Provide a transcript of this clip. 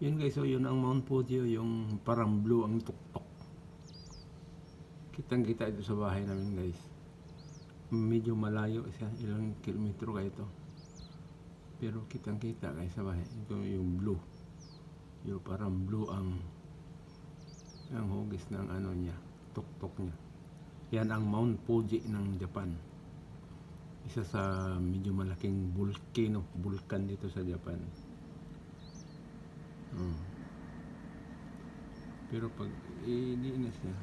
Yun guys, so yun ang Mount Fuji, yung parang blue ang tuktok. Kitang kita ito sa bahay namin guys. Medyo malayo siya, ilang kilometro kayo ito. Pero kitang kita guys sa bahay. Ito yung blue. Yung parang blue ang hugis ng ano niya, tuktok niya. Yan ang Mount Fuji ng Japan. Isa sa medyo malaking vulkan dito sa Japan. Pero pag iniinis niya,